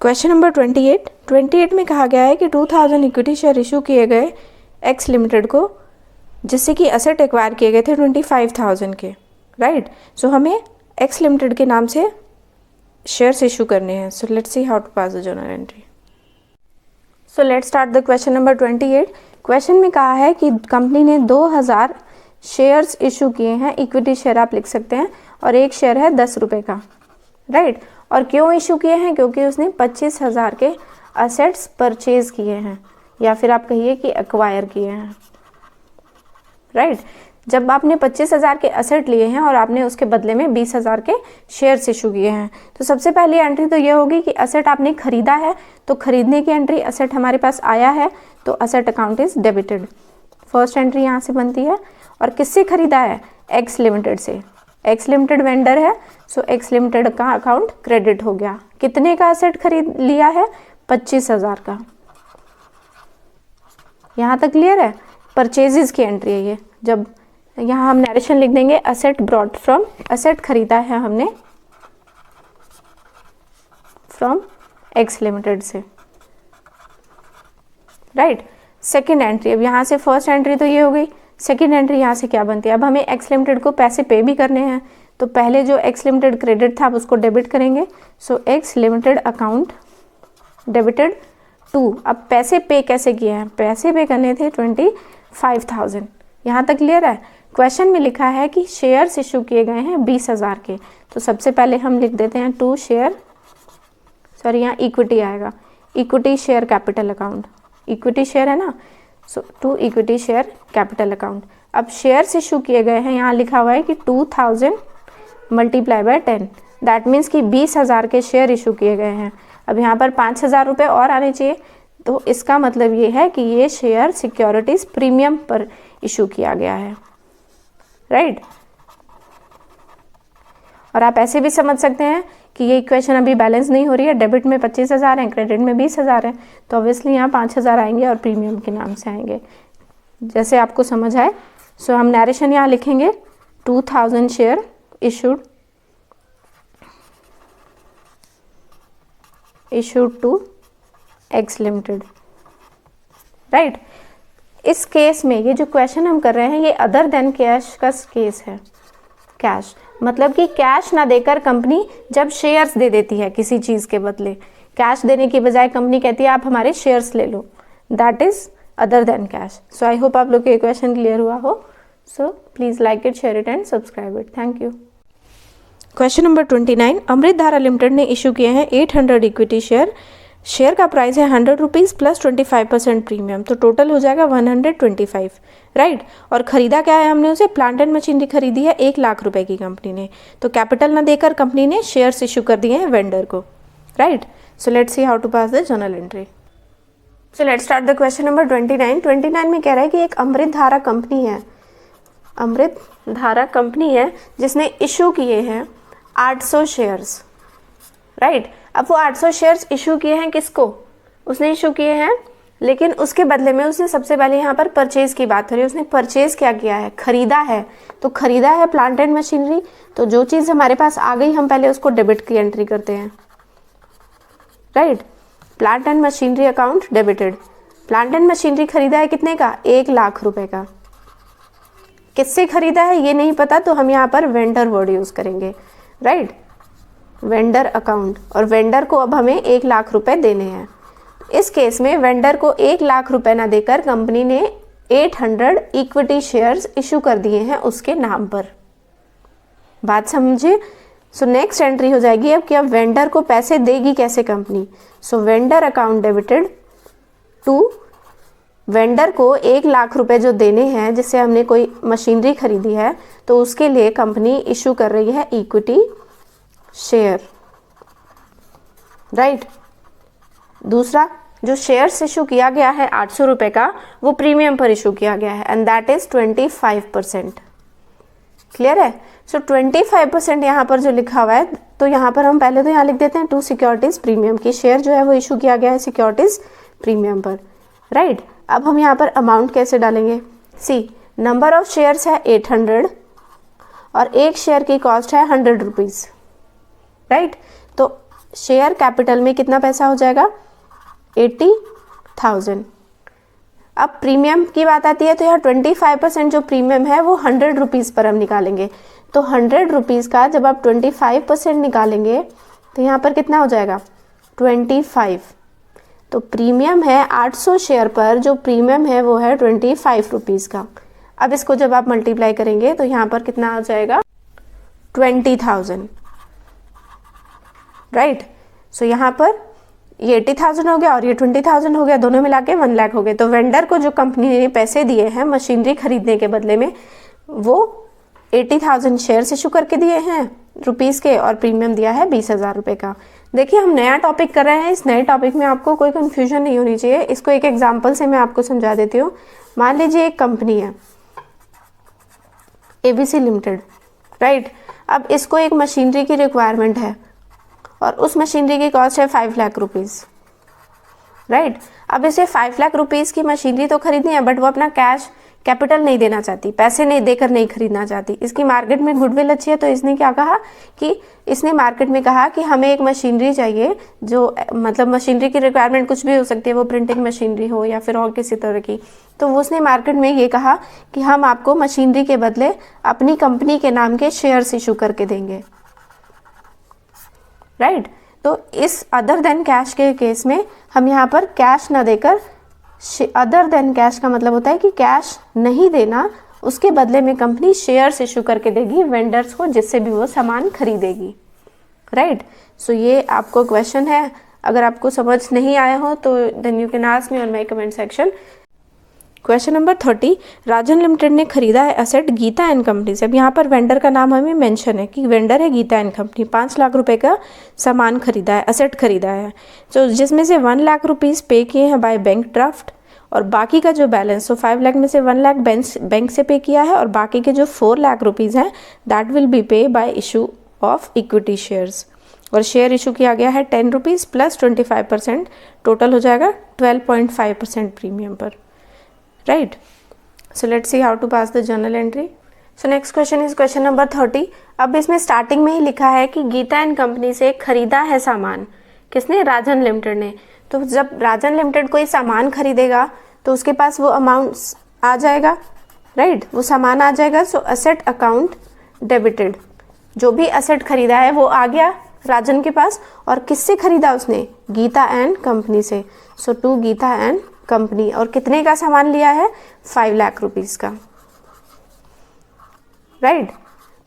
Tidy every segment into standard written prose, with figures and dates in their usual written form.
Question number 28 में कहा गया है कि 2000 इक्विटी शेयर इशू किए गए एक्स लिमिटेड को, जिससे कि असेट एक्वायर किए गए थे 25,000 के, राइट। सो हमें एक्स लिमिटेड के नाम से शेयर्स इशू करने हैं। So let's see how to pass the journal entry. So let's start the question number 28। Question में कहा है कि कंपनी ने 2000 शेयर्स इशू किए हैं, इक्विटी शेयर आप लिख सकते हैं, और एक शेयर है 10 रुपये का, राइट। और क्यों इशू किए हैं? क्योंकि उसने 25,000 के असेट्स परचेज किए हैं, या फिर आप कहिए कि एक्वायर किए हैं, राइट। जब आपने 25,000 के असेट लिए हैं और आपने उसके बदले में 20,000 के शेयर्स इशू किए हैं, तो सबसे पहली एंट्री तो ये होगी कि असेट आपने खरीदा है, तो खरीदने की एंट्री, असेट हमारे पास आया है तो asset account is debited, first entry यहाँ से बनती है। और किससे खरीदा है? एक्स लिमिटेड से। एक्स लिमिटेड वेंडर है, सो एक्स लिमिटेड का अकाउंट क्रेडिट हो गया। कितने का असेट खरीद लिया है? 25,000 का। यहाँ तक क्लियर है? परचेजेस की एंट्री है ये। जब यहाँ हम नरेशन लिख देंगे, असेट ब्रॉट फ्रॉम, असेट खरीदा है हमने फ्रॉम एक्स लिमिटेड से, राइट। सेकेंड एंट्री, अब यहाँ से फर्स्ट एंट्री तो ये हो गई, सेकेंड एंट्री यहाँ से क्या बनती है? अब हमें एक्स लिमिटेड को पैसे पे भी करने हैं, तो पहले जो एक्स लिमिटेड क्रेडिट था आप उसको डेबिट करेंगे। So X limited account debited to, अब पैसे पे कैसे किए हैं? पैसे पे करने थे 25,000। यहाँ तक क्लियर है? क्वेश्चन में लिखा है कि शेयर्स इशू किए गए हैं 20,000 के, तो सबसे पहले हम लिख देते हैं टू शेयर, सॉरी यहाँ इक्विटी आएगा, equity share capital account, equity share है ना, so to equity share capital account. अब शेयर्स इशू किए गए हैं, यहाँ लिखा हुआ है कि 2000 मल्टीप्लाई बाय 10, दैट मीन्स कि 20,000 के शेयर इशू किए गए हैं। अब यहाँ पर 5,000 रुपये और आने चाहिए, तो इसका मतलब ये है कि ये शेयर सिक्योरिटीज प्रीमियम पर इशू किया गया है, राइट। और आप ऐसे भी समझ सकते हैं कि ये इक्वेशन अभी बैलेंस नहीं हो रही है, डेबिट में 25,000 है, क्रेडिट में 20,000 है, तो ऑब्वियसली यहाँ 5,000 आएंगे और प्रीमियम के नाम से आएंगे, जैसे आपको समझ आए। सो हम नरेशन यहाँ लिखेंगे 2000 share issued to X limited, right. इस केस में ये जो क्वेश्चन हम कर रहे हैं ये अदर देन कैश का केस है। कैश मतलब कि कैश ना देकर कंपनी जब शेयर्स दे देती है किसी चीज़ के बदले, कैश देने की बजाय कंपनी कहती है आप हमारे शेयर्स ले लो, that is other than cash. So I hope आप लोग को ये क्वेश्चन क्लियर हुआ हो। So please like it, share it and subscribe it. Thank you. Question number 29, Amrit Dhara limited ने इशू किए हैं 800 इक्विटी शेयर, शेयर का प्राइस है 100 रुपीज़ प्लस 25% प्रीमियम, तो टोटल हो जाएगा 125, राइट। और ख़रीदा क्या है हमने उसे? प्लांट एंड मशीनरी खरीदी है 1 लाख रुपए की कंपनी ने, तो कैपिटल ना देकर कंपनी ने शेयर्स इशू कर दिए हैं वेंडर को, right. So let's see how to pass the journal entry. So let's start the question number 29 में कह रहा है कि एक अमृत धारा कंपनी है, अमृत धारा कंपनी है जिसने इशू किए हैं 800 शेयर्स, राइट। अब वो 800 शेयर्स इशू किए हैं किसको? उसने इशू किए हैं, लेकिन उसके बदले में उसने सबसे पहले यहाँ पर परचेज की बात हो रही है, उसने परचेज क्या किया है? खरीदा है। तो खरीदा है प्लांट एंड मशीनरी, तो जो चीज़ हमारे पास आ गई हम पहले उसको डेबिट की एंट्री करते हैं, right. Plant and machinery account debited. Plant and machinery खरीदा है कितने का? 1 लाख रुपए का। किससे खरीदा है ये नहीं पता, तो हम यहाँ पर वेंडर वर्ड यूज करेंगे, राइट, वेंडर अकाउंट। और वेंडर को अब हमें 1 लाख रुपए देने हैं। इस केस में वेंडर को 1 लाख रुपए ना देकर कंपनी ने 800 इक्विटी शेयर्स इशू कर दिए हैं उसके नाम पर। बात समझे? सो नेक्स्ट एंट्री हो जाएगी अब कि अब वेंडर को पैसे देगी कैसे company? So vendor account debited to, vendor को 1 लाख रुपए जो देने हैं, जिससे हमने कोई मशीनरी खरीदी है, तो उसके लिए कंपनी इशू कर रही है इक्विटी शेयर, राइट। दूसरा, जो शेयर्स इशू किया गया है 800 रुपए का, वो प्रीमियम पर इशू किया गया है, एंड दैट इज 25%। क्लियर है? सो 25% यहाँ पर जो लिखा हुआ है, तो यहाँ पर हम पहले तो यहाँ लिख देते हैं टू सिक्योरिटीज प्रीमियम की, शेयर जो है वो इशू किया गया है सिक्योरिटीज प्रीमियम पर, राइट। अब हम यहाँ पर अमाउंट कैसे डालेंगे? सी, नंबर ऑफ शेयर्स है 800 और एक शेयर की कॉस्ट है 100 रुपीज़, राइट। तो शेयर कैपिटल में कितना पैसा हो जाएगा, 80,000। अब प्रीमियम की बात आती है तो यहाँ 25% जो प्रीमियम है वो 100 रुपीज़ पर हम निकालेंगे। तो 100 रुपीज़ का जब आप 25% निकालेंगे तो यहाँ पर कितना हो जाएगा, 25। तो प्रीमियम है 800 शेयर पर, जो प्रीमियम है वो है 25 रुपीज़ का। अब इसको जब आप मल्टीप्लाई करेंगे तो यहाँ पर कितना आ जाएगा, 20,000, राइट। सो यहाँ पर ये 80,000 हो गया और ये 20,000 हो गया, दोनों मिला के 1 लाख हो गए। तो वेंडर को जो कंपनी ने पैसे दिए हैं मशीनरी खरीदने के बदले में, वो 80,000 शेयर्स इशू करके दिए हैं रुपीज़ के, और प्रीमियम दिया है 20,000 रुपये का। देखिए हम नया टॉपिक कर रहे हैं, इस नए टॉपिक में आपको कोई कन्फ्यूजन नहीं होनी चाहिए। इसको एक एग्जाम्पल से मैं आपको समझा देती हूँ। मान लीजिए एक कंपनी है ABC लिमिटेड, राइट। अब इसको एक मशीनरी की रिक्वायरमेंट है और उस मशीनरी की कॉस्ट है 5 लाख रुपीज़, राइट। अब इसे 5 लाख रुपीज़ की मशीनरी तो खरीदनी है, बट वो अपना कैश कैपिटल नहीं देना चाहती, पैसे नहीं देकर नहीं खरीदना चाहती। इसकी मार्केट में गुडविल अच्छी है, तो इसने क्या कहा कि इसने मार्केट में कहा कि हमें एक मशीनरी चाहिए, जो मतलब मशीनरी की रिक्वायरमेंट कुछ भी हो सकती है, वो प्रिंटिंग मशीनरी हो या फिर और किसी तरह की। तो उसने मार्केट में ये कहा कि हम आपको मशीनरी के बदले अपनी कंपनी के नाम के शेयर्स इशू करके देंगे, राइट। तो इस अदर देन कैश के केस में हम यहाँ पर कैश ना देकर, अदर देन कैश का मतलब होता है कि कैश नहीं देना, उसके बदले में कंपनी शेयर्स इशू करके देगी वेंडर्स को, जिससे भी वो सामान खरीदेगी, राइट। सो ये आपको क्वेश्चन है। अगर आपको समझ नहीं आया हो तो then you can ask me on my comment section. Question number 30, Rajan limited ने खरीदा है एसेट गीता एंड कंपनी से। अब यहाँ पर वेंडर का नाम हमें मेंशन है कि वेंडर है गीता एंड कंपनी। 5 लाख रुपए का सामान खरीदा है, एसेट खरीदा है, तो जिसमें से 1 लाख रुपीज़ पे किए हैं बाय बैंक ड्राफ्ट, और बाकी का जो बैलेंस, तो 5 लाख में से 1 लाख बैंक से पे किया है, और बाकी के जो 4 लाख रुपीज़ हैं दैट विल बी पे bye issue of equity shares. और शेयर इशू किया गया है 10 रुपीज़ प्लस 25%, टोटल हो जाएगा 12.5% प्रीमियम पर, right. So let's see how to pass the journal entry. So next question is question number 30। अब इसमें स्टार्टिंग में ही लिखा है कि गीता एंड कंपनी से खरीदा है सामान, किसने, राजन लिमिटेड ने। तो जब राजन लिमिटेड कोई सामान खरीदेगा तो उसके पास वो अमाउंट आ जाएगा, राइट, वो सामान आ जाएगा। सो असेट अकाउंट डेबिटेड, जो भी असेट खरीदा है वो आ गया राजन के पास। और किससे खरीदा उसने, गीता एंड कंपनी से। सो टू गीता एंड कंपनी। और कितने का सामान लिया है, 5 लाख रुपीज़ का, राइट।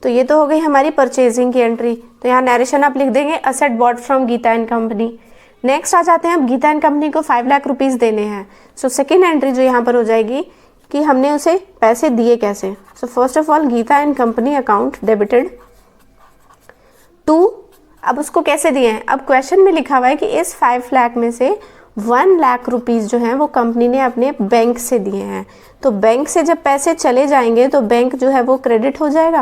तो ये तो हो गई हमारी परचेजिंग की एंट्री। तो यहाँ नरेशन आप लिख देंगे asset bought from Geeta and company. Next आ जाते हैं, अब गीता एंड कंपनी को 5 लाख रुपीज़ देने हैं। सो सेकेंड एंट्री जो यहाँ पर हो जाएगी कि हमने उसे पैसे दिए कैसे। So first of all Geeta and company account debited to, अब उसको कैसे दिए हैं। अब क्वेश्चन में लिखा हुआ है कि इस 5 लाख में से 1 लाख रुपीज़ जो हैं वो कंपनी ने अपने बैंक से दिए हैं। तो बैंक से जब पैसे चले जाएंगे तो बैंक जो है वो क्रेडिट हो जाएगा,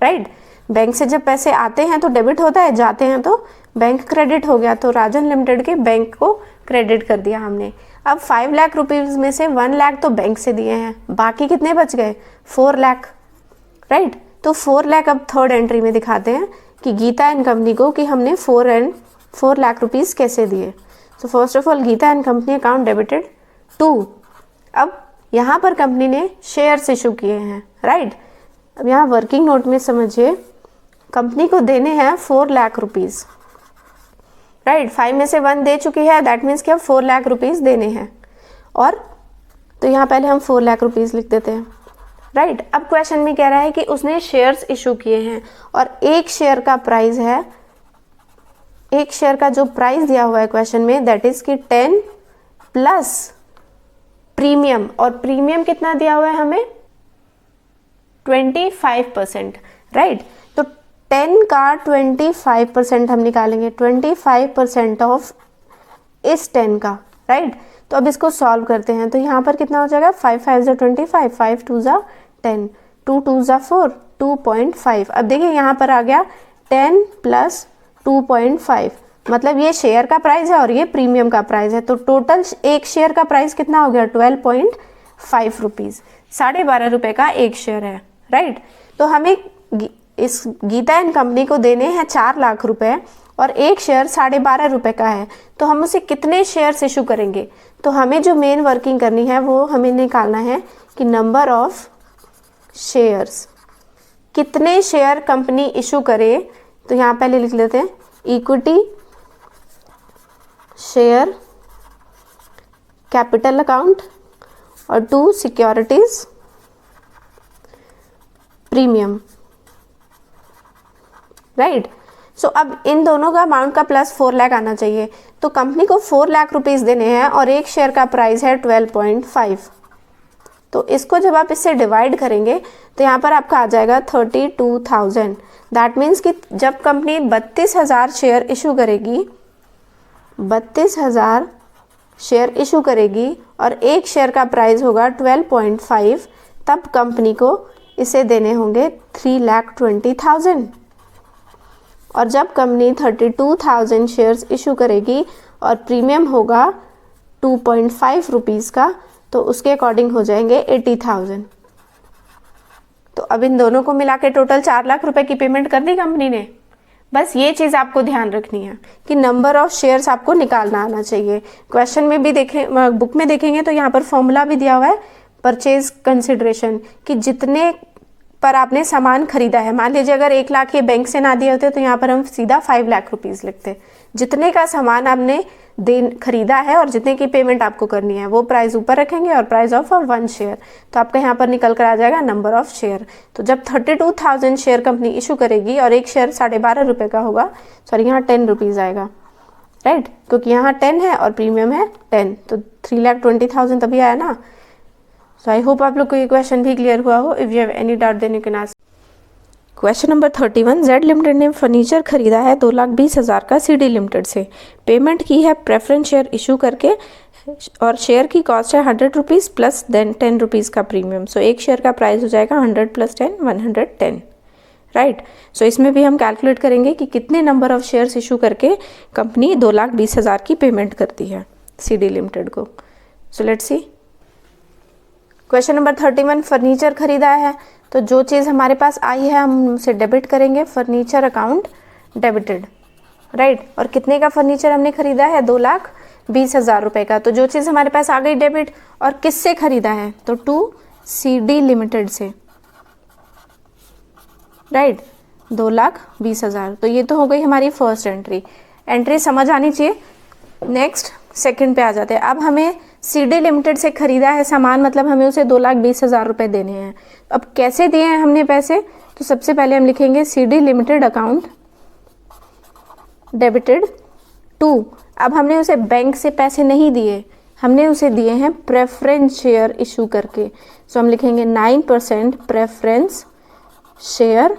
राइट। बैंक से जब पैसे आते हैं तो डेबिट होता है, जाते हैं तो बैंक क्रेडिट हो गया। तो राजन लिमिटेड के बैंक को क्रेडिट कर दिया हमने। अब 5 लाख रुपीज़ में से 1 लाख तो बैंक से दिए हैं, बाकी कितने बच गए, 4 लाख, राइट। तो 4 लाख अब थर्ड एंट्री में दिखाते हैं कि गीता एंड कंपनी को कि हमने 4 लाख रुपीज़ कैसे दिए। So first of all Geeta and company account debited to. अब यहाँ पर कंपनी ने शेयर्स इशू किए हैं, राइट। अब यहाँ वर्किंग नोट में समझिए, कंपनी को देने हैं 4 लाख रुपीज़, राइट। 5 में से 1 दे चुकी है, दैट मीन्स कि अब 4 लाख रुपीज़ देने हैं। और तो यहाँ पहले हम 4 लाख रुपीज़ लिख देते हैं, राइट। अब क्वेश्चन में कह रहा है कि उसने शेयर्स इशू किए हैं और एक शेयर का प्राइस है, एक शेयर का जो प्राइस दिया हुआ है क्वेश्चन में दैट इज कि 10 प्लस प्रीमियम। और प्रीमियम कितना दिया हुआ है हमें, 25%, राइट। तो 10 का 25% हम निकालेंगे, 25% ऑफ इस 10 का, राइट। तो अब इसको सॉल्व करते हैं। तो यहाँ पर कितना हो जाएगा, 5 5 ज़ा 25, 5 2 ज़ा 10, 2 2 ज़ा 4, 2.5। अब देखिए यहाँ पर आ गया 10 प्लस 2.5, मतलब ये शेयर का प्राइस है और ये प्रीमियम का प्राइस है। तो टोटल एक शेयर का प्राइस कितना हो गया, 12.5 रुपीज़, 12.5 रुपये का एक शेयर है, राइट। तो हमें इस गीता एंड कंपनी को देने हैं 4 लाख रुपए और एक शेयर 12.5 रुपये का है, तो हम उसे कितने शेयर्स इशू करेंगे। तो हमें जो मेन वर्किंग करनी है वो हमें निकालना है कि नंबर ऑफ शेयर्स, कितने शेयर कंपनी इशू करे। तो यहाँ पहले लिख लेते हैं इक्विटी शेयर कैपिटल अकाउंट और 2 सिक्योरिटीज प्रीमियम, राइट। सो अब इन दोनों का अमाउंट का प्लस 4 लाख आना चाहिए। तो कंपनी को 4 लाख रुपीस देने हैं और एक शेयर का प्राइस है 12.5। तो इसको जब आप इससे डिवाइड करेंगे तो यहाँ पर आपका आ जाएगा 32,000। दैट मीन्स कि जब कंपनी 32,000 शेयर इशू करेगी, 32,000 शेयर इशू करेगी और एक शेयर का प्राइस होगा 12.5, तब कंपनी को इसे देने होंगे 3,20,000। और जब कंपनी 32,000 शेयर्स इशू करेगी और प्रीमियम होगा 2.5 रुपीज़ का, तो उसके अकॉर्डिंग हो जाएंगे 80,000। तो अब इन दोनों को मिला के टोटल 4 लाख रुपए की पेमेंट कर दी कंपनी ने। बस ये चीज़ आपको ध्यान रखनी है कि नंबर ऑफ शेयर्स आपको निकालना आना चाहिए। क्वेश्चन में भी देखें, बुक में देखेंगे तो यहाँ पर फॉर्मूला भी दिया हुआ है परचेज कंसिडरेशन, कि जितने पर आपने सामान खरीदा है। मान लीजिए अगर 1 लाख ये बैंक से ना दिए होते तो यहाँ पर हम सीधा 5 लाख रुपीज़ लिखते। जितने का सामान आपने खरीदा है और जितने की पेमेंट आपको करनी है वो प्राइस ऊपर रखेंगे और प्राइस ऑफ 1 शेयर, तो आपका यहाँ पर निकल कर आ जाएगा नंबर ऑफ शेयर। तो जब 32,000 शेयर कंपनी इशू करेगी और एक शेयर 12.5 रुपये का होगा, सॉरी यहाँ 10 रुपीज़ आएगा, राइट, क्योंकि यहाँ 10 है और प्रीमियम है 10, तो 3,20,000 तभी आया ना। सो आई होप आप लोग को ये क्वेश्चन भी क्लियर हुआ हो। If you have any doubt then you can ask. Question number 31, Z limited ने फर्नीचर खरीदा है 2,20,000 का सीडी लिमिटेड से। पेमेंट की है प्रेफरेंस शेयर इशू करके और शेयर की कॉस्ट है 100 रुपीज़ प्लस देन 10 रुपीज़ का प्रीमियम। सो एक शेयर का प्राइस हो जाएगा 100 + 10 110, राइट। सो इसमें भी हम कैलकुलेट करेंगे कि कितने नंबर ऑफ शेयर्स इशू करके कंपनी 2,20,000 की पेमेंट करती है सीडी लिमिटेड को। सो let's C. Question number 31, furniture खरीदा है, तो जो चीज़ हमारे पास आई है हम उसे डेबिट करेंगे, फर्नीचर अकाउंट डेबिटेड, राइट। और कितने का फर्नीचर हमने खरीदा है, 2,20,000 रुपये का। तो जो चीज़ हमारे पास आ गई डेबिट, और किससे खरीदा है, तो 2 CD लिमिटेड से, राइट, 2,20,000। तो ये तो हो गई हमारी फर्स्ट एंट्री। एंट्री समझ आनी चाहिए। नेक्स्ट सेकंड पे आ जाते हैं। अब हमें सीडी लिमिटेड से खरीदा है सामान, मतलब हमें उसे 2,20,000 रुपये देने हैं। अब कैसे दिए हैं हमने पैसे, तो सबसे पहले हम लिखेंगे CD limited account debited to. अब हमने उसे बैंक से पैसे नहीं दिए, हमने उसे दिए हैं प्रेफरेंस शेयर इशू करके। सो हम लिखेंगे 9% प्रेफरेंस शेयर,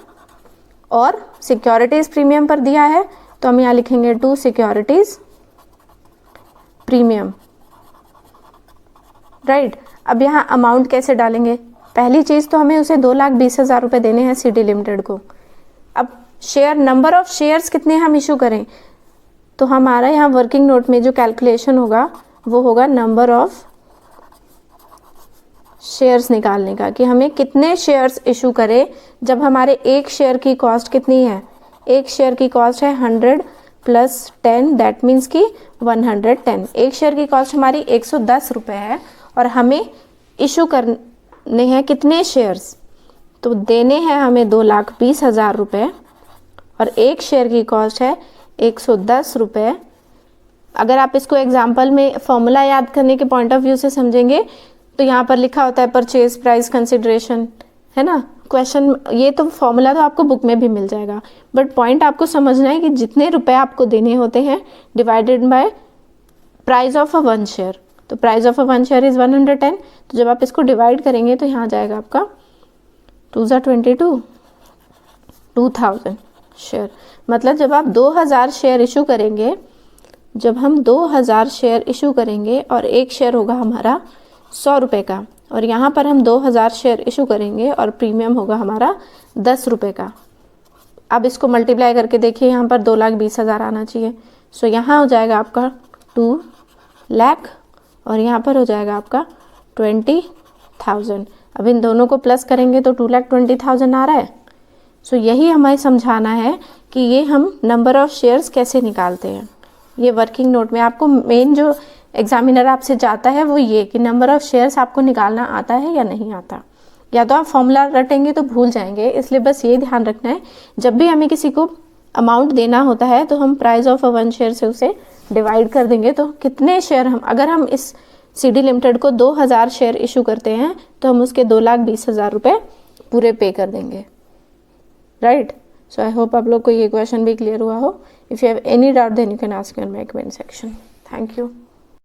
और सिक्योरिटीज़ प्रीमियम पर दिया है तो हम यहाँ लिखेंगे 2 सिक्योरिटीज़ प्रीमियम, राइट। अब यहाँ अमाउंट कैसे डालेंगे, पहली चीज़ तो हमें उसे 2,20,000 रुपये देने हैं सीडी लिमिटेड को। अब शेयर, नंबर ऑफ शेयर्स कितने हम इशू करें, तो हमारा यहाँ वर्किंग नोट में जो कैलकुलेशन होगा वो होगा नंबर ऑफ शेयर्स निकालने का, कि हमें कितने शेयर्स इशू करें जब हमारे एक शेयर की कॉस्ट कितनी है, एक शेयर की कॉस्ट है 100 + 10, दैट मीन्स कि 110। एक शेयर की कॉस्ट हमारी 110 रुपये है और हमें इशू करने हैं कितने शेयर्स, तो देने हैं हमें 2,20,000 रुपये और एक शेयर की कॉस्ट है 110 रुपये। अगर आप इसको एग्जाम्पल में फॉर्मूला याद करने के पॉइंट ऑफ व्यू से समझेंगे तो यहाँ पर लिखा होता है परचेज प्राइस कंसिडरेशन, है ना। क्वेश्चन, ये तो फॉर्मूला तो आपको बुक में भी मिल जाएगा, बट पॉइंट आपको समझना है कि जितने रुपए आपको देने होते हैं divided by price of a 1 share. तो price of a 1 share is 110। तो जब आप इसको डिवाइड करेंगे तो यहाँ जाएगा आपका 2 × 22, 2,000 शेयर। मतलब जब आप 2,000 शेयर इशू करेंगे, जब हम 2,000 शेयर इशू करेंगे और एक शेयर होगा हमारा 100 रुपये का, और यहाँ पर हम 2,000 शेयर इशू करेंगे और प्रीमियम होगा हमारा 10 रुपये का। अब इसको मल्टीप्लाई करके देखिए, यहाँ पर 2,20,000 आना चाहिए। सो यहाँ हो जाएगा आपका 2 लाख और यहाँ पर हो जाएगा आपका 20,000। अब इन दोनों को प्लस करेंगे तो 2,20,000 आ रहा है। सो यही हमें समझाना है कि ये हम नंबर ऑफ शेयर्स कैसे निकालते हैं। ये वर्किंग नोट में आपको मेन जो एग्जामिनर आपसे जाता है वो ये कि नंबर ऑफ शेयर्स आपको निकालना आता है या नहीं आता। या तो आप फॉर्मूला रटेंगे तो भूल जाएंगे, इसलिए बस ये ध्यान रखना है जब भी हमें किसी को अमाउंट देना होता है तो हम प्राइस ऑफ 1 शेयर से उसे डिवाइड कर देंगे। तो कितने शेयर हम, अगर हम इस CD लिमिटेड को 2000 शेयर इशू करते हैं तो हम उसके 2,20,000 रुपये पूरे पे कर देंगे, राइट। सो आई होप आप लोग को ये क्वेश्चन भी क्लियर हुआ हो। If you have any doubt then you can ask in my comment section. Thank you.